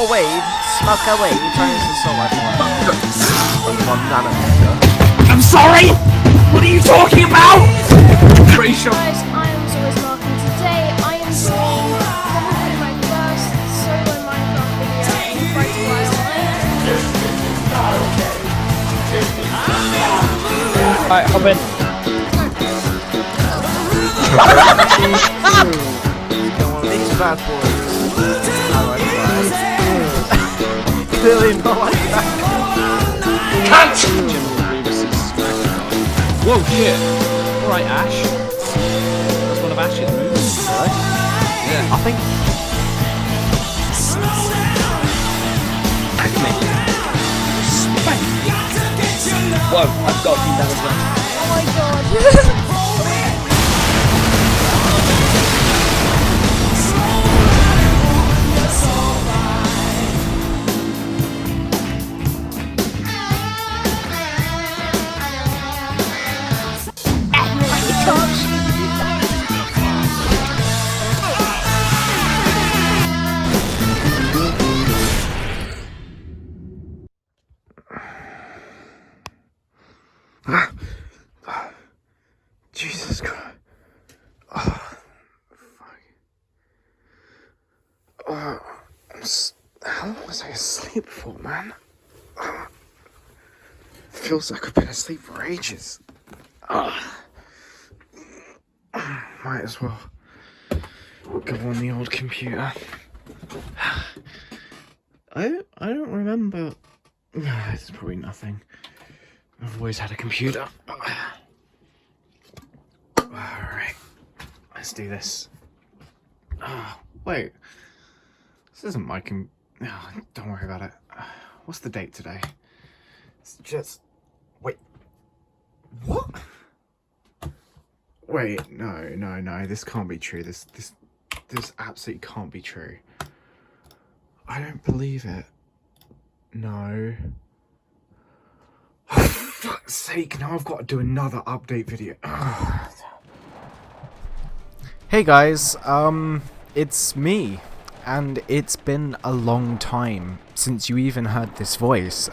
your wave, smoke away, turn into solar for 1 nanometer. I'm sorry! What are you talking about? Guys, I am always Mark, and today I am doing probably my first solo Minecraft video in quite a while. Alright, hop in. These bad boys. Clearly not like that. Cut! Whoa, shit. Alright, Ash. That's one of Ash's moves. Really? Yeah. I think. Spank me. Spank me. Whoa, I've got you that as well. Oh my god. Jesus Christ. Oh, fuck. How long was I asleep for, man? Feels like I've been asleep for ages. Might as well go on the old computer. I don't remember. It's probably nothing. I've always had a computer. Alright, let's do this. Wait. This isn't my don't worry about it. What's the date today? It's just... Wait. What? Wait, no, this can't be true. This absolutely can't be true. I don't believe it. No. Oh, for fuck's sake, now I've got to do another update video. Hey guys, it's me, and it's been a long time since you even heard this voice.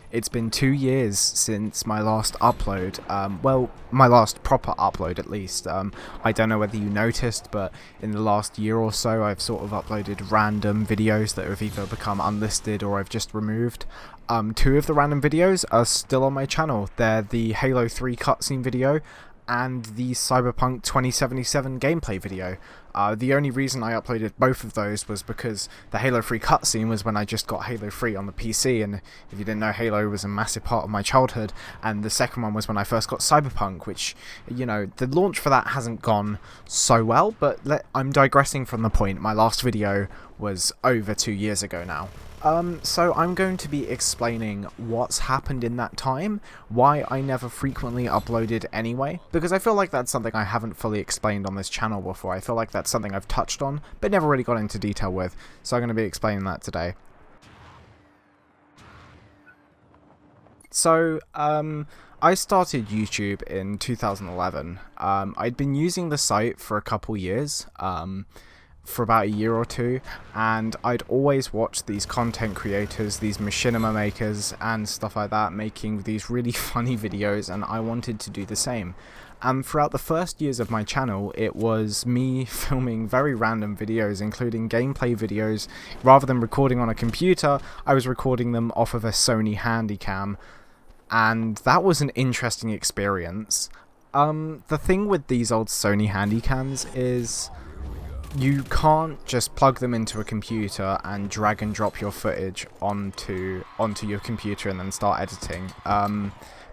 It's been 2 years since my last upload, well, my last proper upload at least. I don't know whether you noticed, but in the last year or so I've sort of uploaded random videos that have either become unlisted or I've just removed. 2 of the random videos are still on my channel. They're the Halo 3 cutscene video and the Cyberpunk 2077 gameplay video. The only reason I uploaded both of those was because the Halo 3 cutscene was when I just got Halo 3 on the PC, and if you didn't know, Halo was a massive part of my childhood, and the second one was when I first got Cyberpunk, which, you know, the launch for that hasn't gone so well, but I'm digressing from the point. My last video was over 2 years ago now. So I'm going to be explaining what's happened in that time, why I never frequently uploaded anyway, because I feel like that's something I haven't fully explained on this channel before. I feel like that's something I've touched on, but never really got into detail with, so I'm going to be explaining that today. So, I started YouTube in 2011. I'd been using the site for a couple years, for about a year or two, and I'd always watched these content creators, these machinima makers and stuff like that, making these really funny videos, and I wanted to do the same. And throughout the first years of my channel, it was me filming very random videos, including gameplay videos. Rather than recording on a computer, I was recording them off of a Sony Handycam, and that was an interesting experience. The thing with these old Sony Handycams is you can't just plug them into a computer and drag and drop your footage onto your computer and then start editing,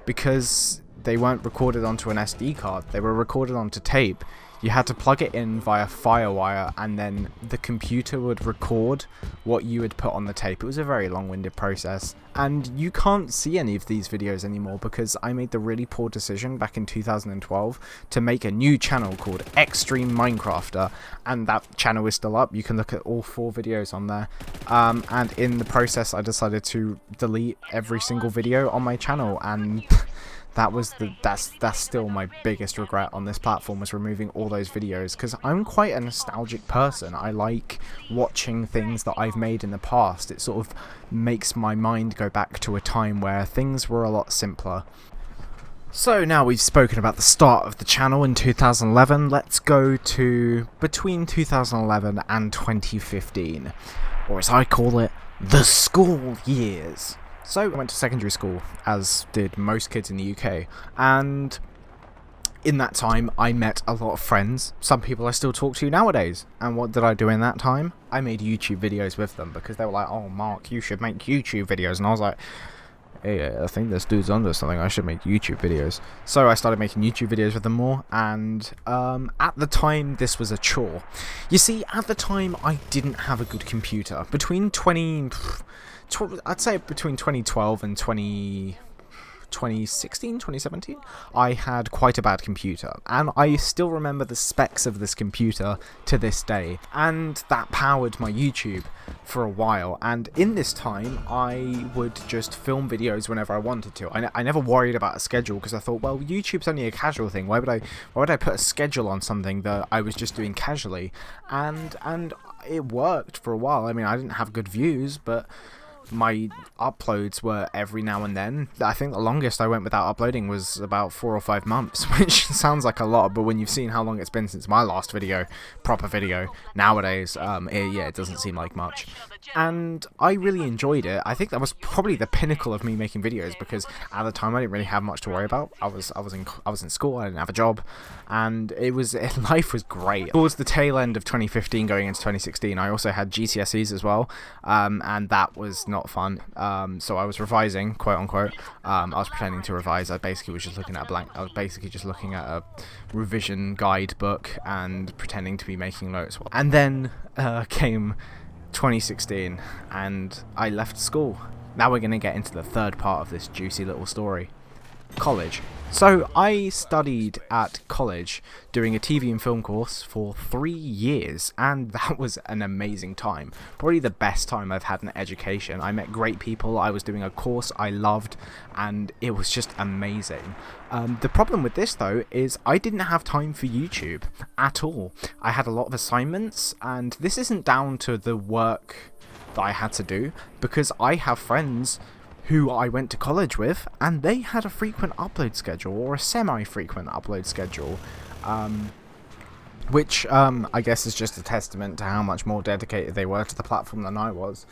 because they weren't recorded onto an SD card. They were recorded onto tape. You had to plug it in via FireWire, and then the computer would record what you had put on the tape. It was a very long-winded process, and you can't see any of these videos anymore because I made the really poor decision back in 2012 to make a new channel called Extreme Minecrafter, and that channel is still up. You can look at all 4 videos on there, and in the process I decided to delete every single video on my channel, and that's still my biggest regret on this platform, was removing all those videos, because I'm quite a nostalgic person. I like watching things that I've made in the past. It sort of makes my mind go back to a time where things were a lot simpler. So now we've spoken about the start of the channel in 2011, let's go to between 2011 and 2015, or as I call it, the school years. So I went to secondary school, as did most kids in the UK, and in that time I met a lot of friends, some people I still talk to nowadays. And what did I do in that time? I made YouTube videos with them, because they were like, oh Mark, you should make YouTube videos, and I was like, hey, I think this dude's onto something, I should make YouTube videos. So I started making YouTube videos with them more, and at the time this was a chore. You see, at the time I didn't have a good computer. I'd say between 2012 and 2016, 2017, I had quite a bad computer, and I still remember the specs of this computer to this day, and that powered my YouTube for a while. And in this time I would just film videos whenever I wanted to. I never worried about a schedule, because I thought, well, YouTube's only a casual thing, why would I put a schedule on something that I was just doing casually? And it worked for a while. I mean, I didn't have good views, but my uploads were every now and then. I think the longest I went without uploading was about 4 or 5 months, which sounds like a lot, but when you've seen how long it's been since my last proper video, nowadays, it doesn't seem like much. And I really enjoyed it. I think that was probably the pinnacle of me making videos, because at the time I didn't really have much to worry about. I was in school, I didn't have a job, and life was great. Towards the tail end of 2015 going into 2016, I also had GCSEs as well, and that was not fun. So I was revising, quote unquote. I was pretending to revise. I basically was just looking at a revision guide book and pretending to be making notes. And then came 2016 and I left school. Now we're going to get into the third part of this juicy little story. College. So I studied at college doing a TV and film course for 3 years, and that was an amazing time. Probably the best time I've had in education. I met great people, I was doing a course I loved, and it was just amazing. The problem with this though is I didn't have time for YouTube at all. I had a lot of assignments, and this isn't down to the work that I had to do, because I have friends who I went to college with, and they had a frequent upload schedule, or a semi-frequent upload schedule, which I guess is just a testament to how much more dedicated they were to the platform than I was.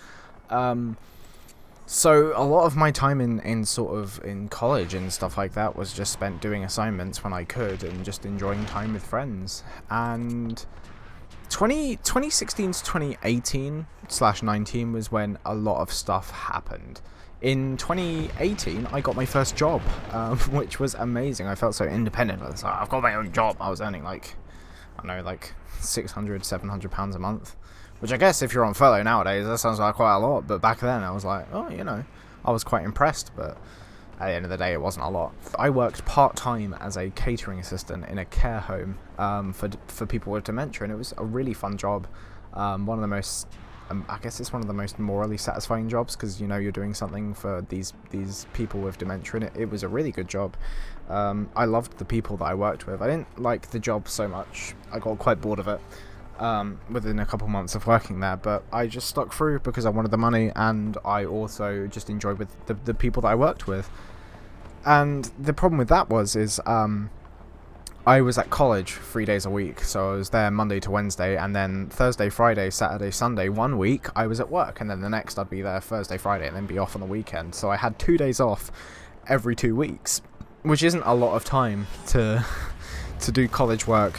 So a lot of my time in college and stuff like that was just spent doing assignments when I could, and just enjoying time with friends. And 2016 to 2018/19 was when a lot of stuff happened. In 2018, I got my first job, which was amazing. I felt so independent. I was like, I've got my own job. I was earning like 600, 700 pounds a month, which I guess if you're on furlough nowadays, that sounds like quite a lot. But back then I was like, oh, I was quite impressed, but at the end of the day, it wasn't a lot. I worked part-time as a catering assistant in a care home for people with dementia, and it was a really fun job. I guess it's one of the most morally satisfying jobs, because you're doing something for these people with dementia, and it was a really good job. I loved the people that I worked with. I didn't like the job so much. I got quite bored of it within a couple months of working there, but I just stuck through because I wanted the money, and I also just enjoyed with the people that I worked with. And the problem with that is I was at college 3 days a week, so I was there Monday to Wednesday, and then Thursday, Friday, Saturday, Sunday, 1 week I was at work, and then the next I'd be there Thursday, Friday, and then be off on the weekend. So I had 2 days off every 2 weeks, which isn't a lot of time to do college work,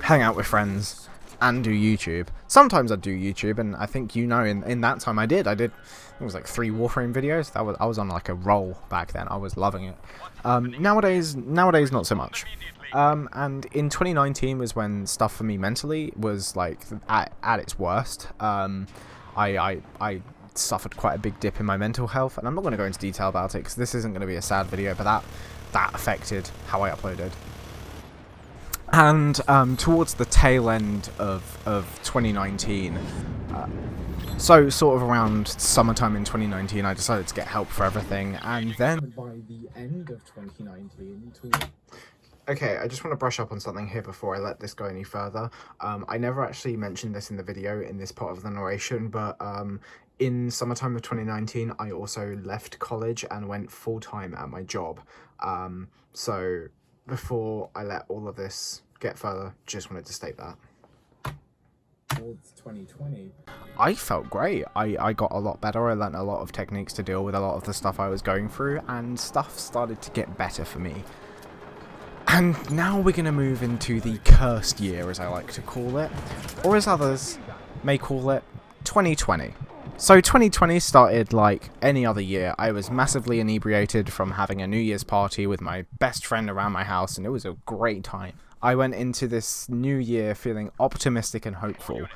hang out with friends, and do YouTube. Sometimes I'd do YouTube, and I think in that time I did. It was like 3 Warframe videos. I was on like a roll back then. I was loving it. Nowadays not so much. And in 2019 was when stuff for me mentally was like at its worst. I suffered quite a big dip in my mental health, and I'm not going to go into detail about it because this isn't going to be a sad video, but that affected how I uploaded. And towards the tail end of 2019, so sort of around summertime in 2019, I decided to get help for everything, and then by the end of 2019... Okay, I just want to brush up on something here before I let this go any further. I never actually mentioned this in the video in this part of the narration, but in summertime of 2019, I also left college and went full-time at my job. So before I let all of this get further, just wanted to state that. Towards 2020, I felt great. I got a lot better. I learned a lot of techniques to deal with a lot of the stuff I was going through, and stuff started to get better for me. And now we're going to move into the cursed year, as I like to call it, or as others may call it, 2020. So 2020 started like any other year. I was massively inebriated from having a New Year's party with my best friend around my house, and it was a great time. I went into this new year feeling optimistic and hopeful,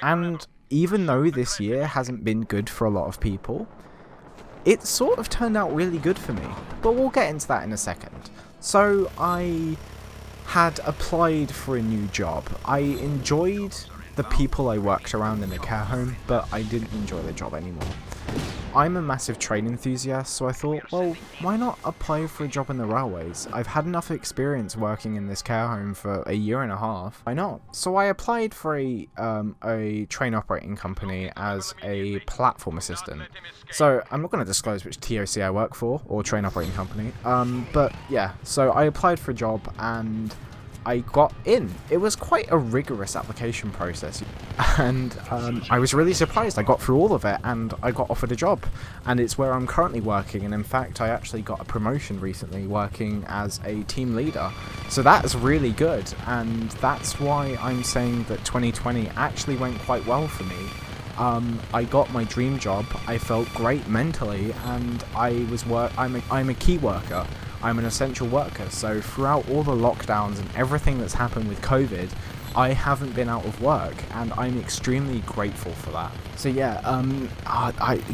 and even though this year hasn't been good for a lot of people, it sort of turned out really good for me, but we'll get into that in a second. So I had applied for a new job. I enjoyed the people I worked around in the care home, but I didn't enjoy the job anymore. I'm a massive train enthusiast, so I thought, well, why not apply for a job in the railways? I've had enough experience working in this care home for a year and a half. Why not? So I applied for a train operating company as a platform assistant. So I'm not going to disclose which TOC I work for, or train operating company, but yeah, so I applied for a job and I got in. It was quite a rigorous application process, and I was really surprised. I got through all of it and I got offered a job, and it's where I'm currently working, and in fact I actually got a promotion recently working as a team leader, so that's really good, and that's why I'm saying that 2020 actually went quite well for me. I got my dream job, I felt great mentally, and I'm a key worker. I'm an essential worker, so throughout all the lockdowns and everything that's happened with COVID, I haven't been out of work, and I'm extremely grateful for that. So yeah,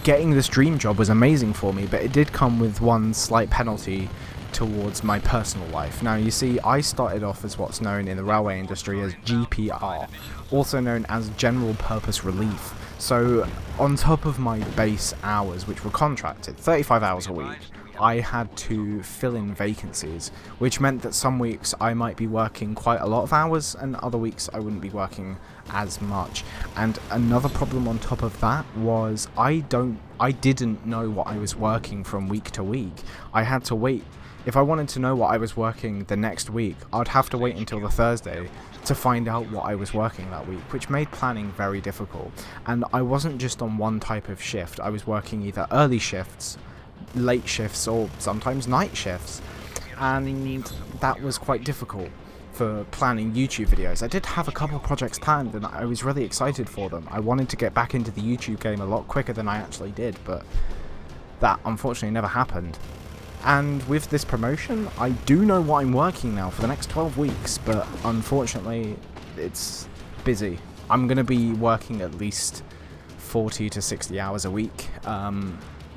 getting this dream job was amazing for me, but it did come with one slight penalty towards my personal life. Now, you see, I started off as what's known in the railway industry as GPR, also known as General Purpose Relief. So, on top of my base hours, which were contracted, 35 hours a week, I had to fill in vacancies, which meant that some weeks I might be working quite a lot of hours, and other weeks I wouldn't be working as much. And another problem on top of that was I didn't know what I was working from week to week. I had to wait. If I wanted to know what I was working the next week, I'd have to wait until the Thursday to find out what I was working that week, which made planning very difficult. And I wasn't just on one type of shift. I was working either early shifts, late shifts, or sometimes night shifts, and that was quite difficult for planning YouTube videos. I did have a couple projects planned and I was really excited for them. I wanted to get back into the YouTube game a lot quicker than I actually did, but that unfortunately never happened. And with this promotion, I do know what I'm working now for the next 12 weeks, but unfortunately it's busy. I'm going to be working at least 40 to 60 hours a week.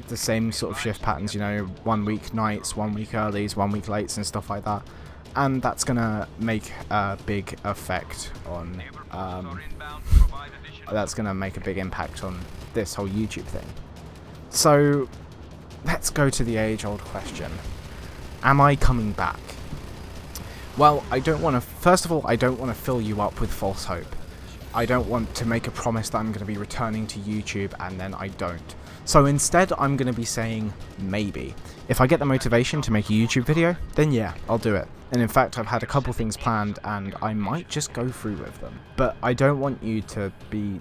The same sort of shift patterns, you know, 1 week nights, 1 week earlies, 1 week lates and stuff like that. And that's going to make a big effect on, that's going to make a big impact on this whole YouTube thing. So, let's go to the age-old question. Am I coming back? Well, I don't want to... First of all, I don't want to fill you up with false hope. I don't want to make a promise that I'm going to be returning to YouTube and then I don't. So instead, I'm going to be saying maybe. If I get the motivation to make a YouTube video, then yeah, I'll do it. And in fact, I've had a couple things planned and I might just go through with them. But I don't want you to be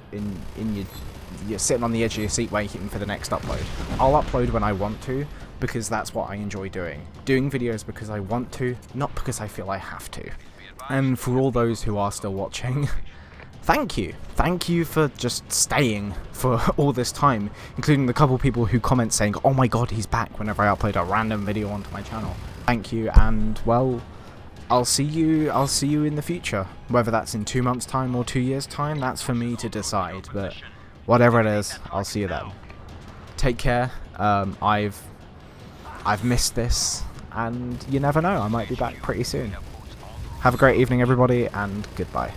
you're sitting on the edge of your seat waiting for the next upload. I'll upload when I want to, because that's what I enjoy doing. Doing videos because I want to, not because I feel I have to. And for all those who are still watching, thank you. Thank you for just staying for all this time, including the couple people who comment saying, oh my god, he's back, whenever I upload a random video onto my channel. Thank you, and well, I'll see you in the future. Whether that's in 2 months' time or 2 years' time, that's for me to decide, but whatever it is, I'll see you then. Take care. I've missed this, and you never know, I might be back pretty soon. Have a great evening, everybody, and goodbye.